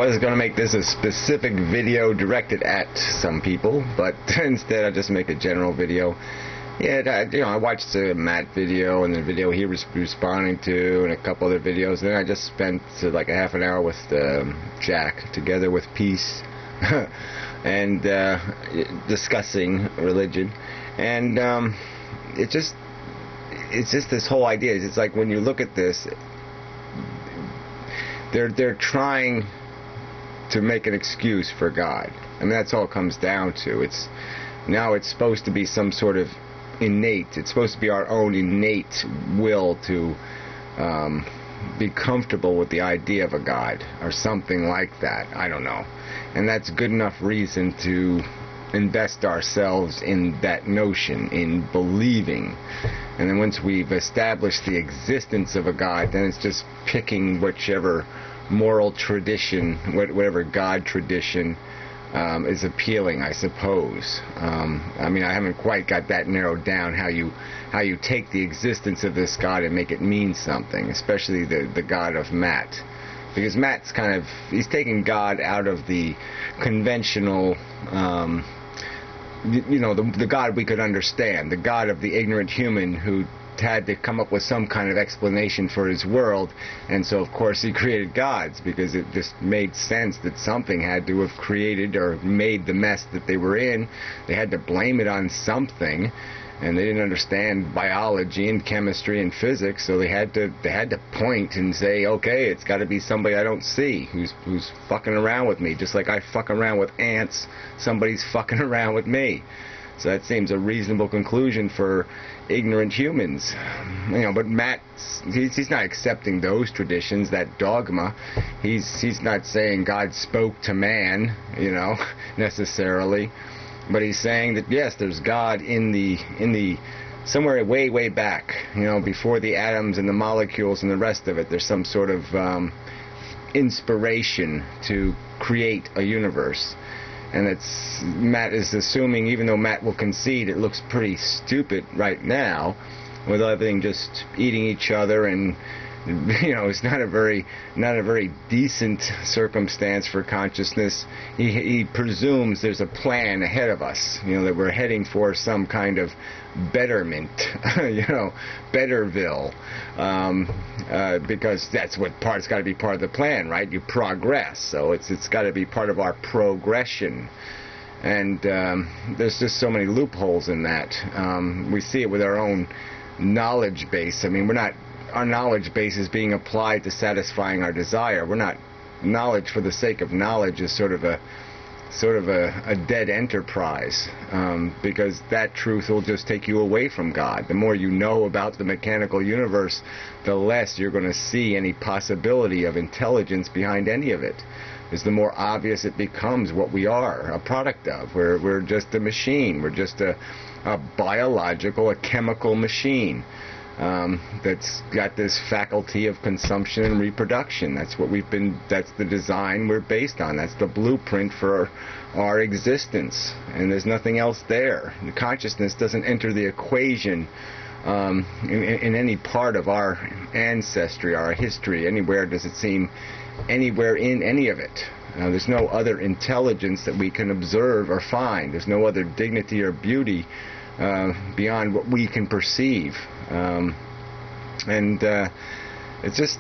was going to make this a specific video directed at some people, but instead I just make a general video. Yeah, I watched the Matt video and the video he was responding to and a couple other videos. And then I just spent like a half an hour with Jack, together with Peace, and discussing religion. And it's just this whole idea. It's like when you look at this, they're trying to make an excuse for God. I mean, that's all it comes down to. It's supposed to be some sort of innate. It's supposed to be our own innate will to be comfortable with the idea of a God or something like that. I don't know. And that's good enough reason to invest ourselves in that notion, in believing. And then once we've established the existence of a God, then it's just picking whichever moral tradition, whatever God tradition is appealing, I suppose. I mean, I haven't quite got that narrowed down, how you take the existence of this God and make it mean something, especially the God of Matt. Because Matt's he's taking God out of the conventional, the God we could understand, the God of the ignorant human who had to come up with some kind of explanation for his world, and so of course he created gods, because it just made sense that something had to have created or made the mess that they were in. They had to blame it on something, and they didn't understand biology and chemistry and physics, so they had to point and say, okay, it's got to be somebody I don't see who's fucking around with me, just like I fuck around with ants. Somebody's fucking around with me. So that seems a reasonable conclusion for ignorant humans. But Matt, he's not accepting those traditions, that dogma. He's not saying God spoke to man, necessarily. But he's saying that, yes, there's God in the somewhere way back, before the atoms and the molecules and the rest of it. There's some sort of inspiration to create a universe. And Matt is assuming, even though Matt will concede it looks pretty stupid right now, with everything just eating each other, and it's not a very decent circumstance for consciousness. He presumes there's a plan ahead of us, that we're heading for some kind of betterment, Betterville, because that's it's got to be part of the plan, right? You progress, so it's got to be part of our progression. And there's just so many loopholes in that. We see it with our own knowledge base. I mean, our knowledge base is being applied to satisfying our desire. We're not, knowledge for the sake of knowledge is sort of a dead enterprise, because that truth will just take you away from God. The more you know about the mechanical universe, the less you're going to see any possibility of intelligence behind any of it. Is the more obvious it becomes what we are a product of. We're just a machine. We're just a biological, a chemical machine. That's got this faculty of consumption and reproduction. That's the design we're based on. That's the blueprint for our existence. And there's nothing else there. The consciousness doesn't enter the equation in any part of our ancestry, our history. Anywhere does it seem, anywhere in any of it. There's no other intelligence that we can observe or find. There's no other dignity or beauty beyond what we can perceive. It's just,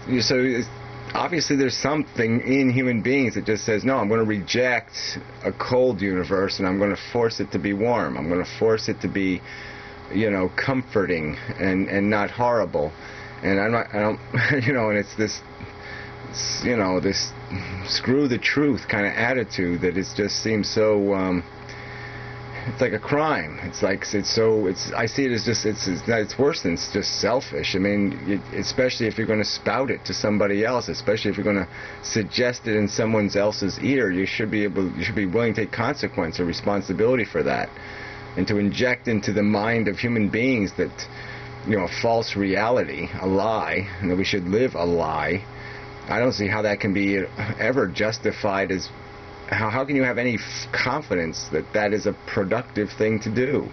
obviously there's something in human beings that just says, no, I'm going to reject a cold universe and I'm going to force it to be warm. I'm going to force it to be, comforting and not horrible. And and it's this, this screw the truth kind of attitude that it just seems so, it's like a crime. I see it as just, it's worse than it's just selfish. I mean, especially if you're going to spout it to somebody else, especially if you're going to suggest it in someone else's ear, you should be willing to take consequence or responsibility for that. And to inject into the mind of human beings that, a false reality, a lie, and that we should live a lie, I don't see how that can be ever justified as, how can you have any confidence that that is a productive thing to do?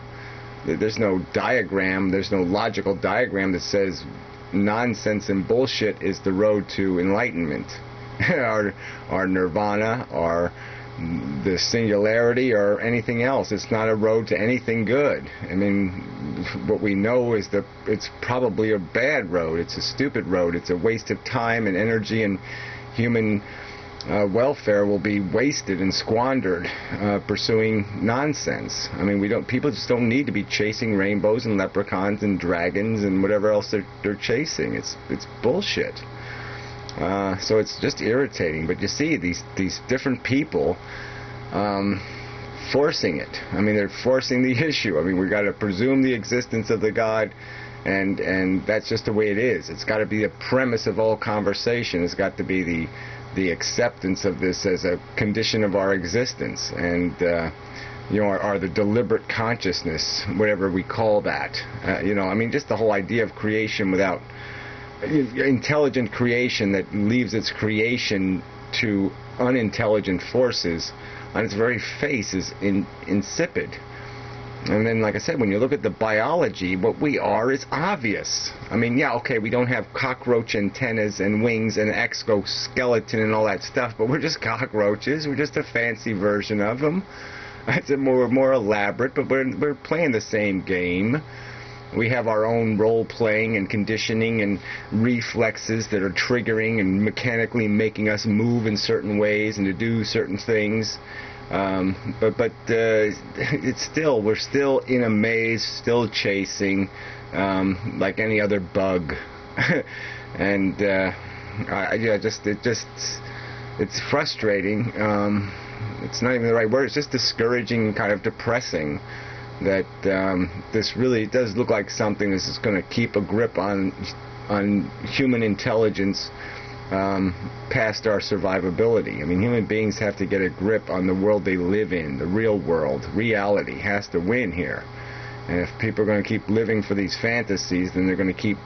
There's no diagram, there's no logical diagram that says nonsense and bullshit is the road to enlightenment. our nirvana, or the singularity, or anything else. It's not a road to anything good. I mean, what we know is that it's probably a bad road. It's a stupid road. It's a waste of time and energy, and human welfare will be wasted and squandered pursuing nonsense. I mean, people just don't need to be chasing rainbows and leprechauns and dragons and whatever else they're chasing. It's bullshit. So it's just irritating. But you see these different people forcing it. I mean, they're forcing the issue. I mean, we've got to presume the existence of the God, and that's just the way it is. It's got to be the premise of all conversation. It's got to be the acceptance of this as a condition of our existence, and or the deliberate consciousness, whatever we call that. I mean, just the whole idea of creation without intelligent creation that leaves its creation to unintelligent forces on its very face is insipid. And then, like I said, when you look at the biology, what we are is obvious. I mean, yeah, okay, we don't have cockroach antennas and wings and exoskeleton and all that stuff, but we're just cockroaches. We're just a fancy version of them. It's more elaborate, but we're playing the same game. We have our own role-playing and conditioning and reflexes that are triggering and mechanically making us move in certain ways and to do certain things. But we're still in a maze, still chasing, like any other bug. And it's frustrating. It's not even the right word. It's just discouraging, kind of depressing, that this really does look like something that's just going to keep a grip on human intelligence past our survivability. I mean, human beings have to get a grip on the world they live in, the real world. Reality has to win here. And if people are going to keep living for these fantasies, then they're going to keep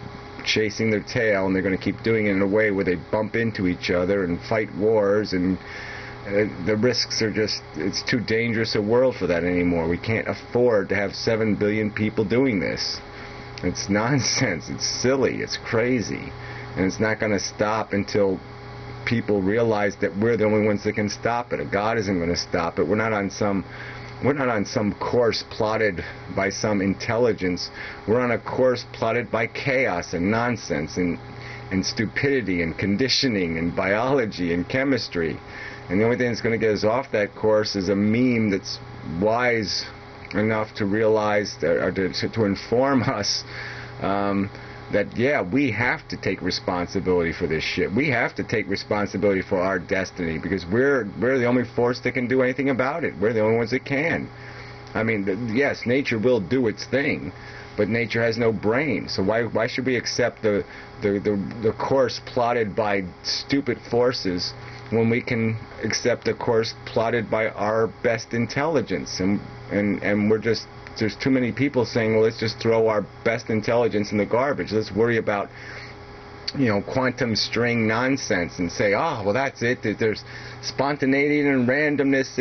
chasing their tail, and they're going to keep doing it in a way where they bump into each other and fight wars, and the risks are just, it's too dangerous a world for that anymore. We can't afford to have 7 billion people doing this. It's nonsense. It's silly. It's crazy. And it's not going to stop until people realize that we're the only ones that can stop it. God isn't going to stop it. We're not on some course plotted by some intelligence. We're on a course plotted by chaos and nonsense and stupidity and conditioning and biology and chemistry. And the only thing that's going to get us off that course is a meme that's wise enough to realize or to inform us that, yeah, we have to take responsibility for this shit. We have to take responsibility for our destiny, because we're the only force that can do anything about it. We're the only ones that can. I mean, yes, nature will do its thing, but nature has no brain. So why should we accept the course plotted by stupid forces when we can accept a course plotted by our best intelligence? And we're just, there's too many people saying, well, let's just throw our best intelligence in the garbage. Let's worry about, quantum string nonsense and say, oh, well, that's it. There's spontaneity and randomness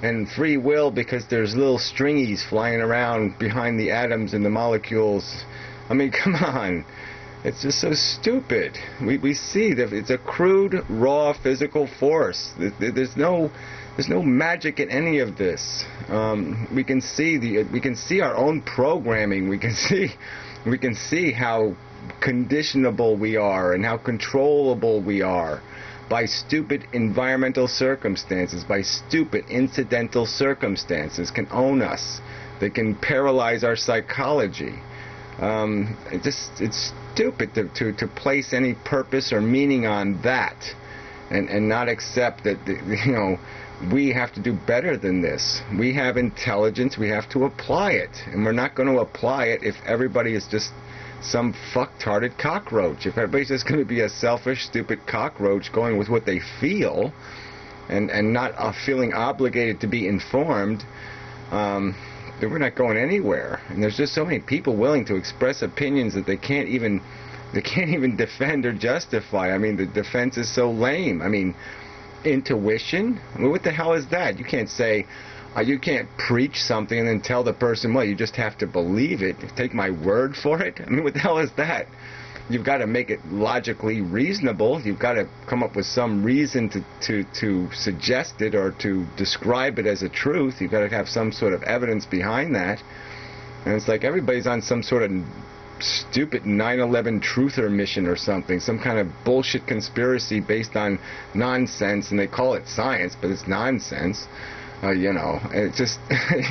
and free will because there's little stringies flying around behind the atoms and the molecules. I mean, come on. It's just so stupid. We see that it's a crude, raw physical force. There's no magic in any of this. We can see our own programming. We can see how conditionable we are and how controllable we are by stupid environmental circumstances, by stupid incidental circumstances can own us. They can paralyze our psychology. It's stupid to place any purpose or meaning on that, and not accept that we have to do better than this. We have intelligence. We have to apply it, and we're not going to apply it if everybody is just some fucktarded cockroach. If everybody's just going to be a selfish, stupid cockroach going with what they feel, and not feeling obligated to be informed, then we're not going anywhere. And there's just so many people willing to express opinions that they can't even defend or justify. I mean, the defense is so lame. I mean, intuition? I mean, what the hell is that? You can't say, you can't preach something and then tell the person, well, you just have to believe it. Take my word for it. I mean, what the hell is that? You've got to make it logically reasonable. You've got to come up with some reason to suggest it or to describe it as a truth. You've got to have some sort of evidence behind that. And it's like everybody's on some sort of stupid 9/11 truther mission or something, some kind of bullshit conspiracy based on nonsense, and they call it science, but it's nonsense. You know, and it's just,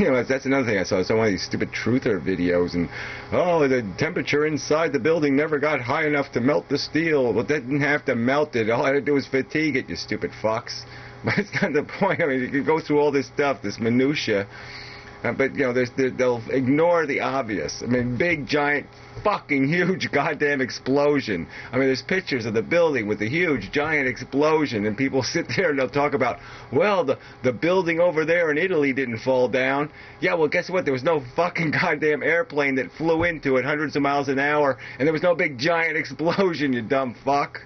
you know, that's another thing I saw. I saw one of these stupid truther videos, and, oh, the temperature inside the building never got high enough to melt the steel. Well, that didn't have to melt it. All I had to do was fatigue it, you stupid fucks. But it's not the point. I mean, you can go through all this stuff, this minutia, but, you know, they'll ignore the obvious. I mean, big, giant, fucking huge goddamn explosion. I mean, there's pictures of the building with the huge, giant explosion, and people sit there and they'll talk about, well, the building over there in Italy didn't fall down. Yeah, well, guess what? There was no fucking goddamn airplane that flew into it hundreds of miles an hour, and there was no big, giant explosion, you dumb fuck.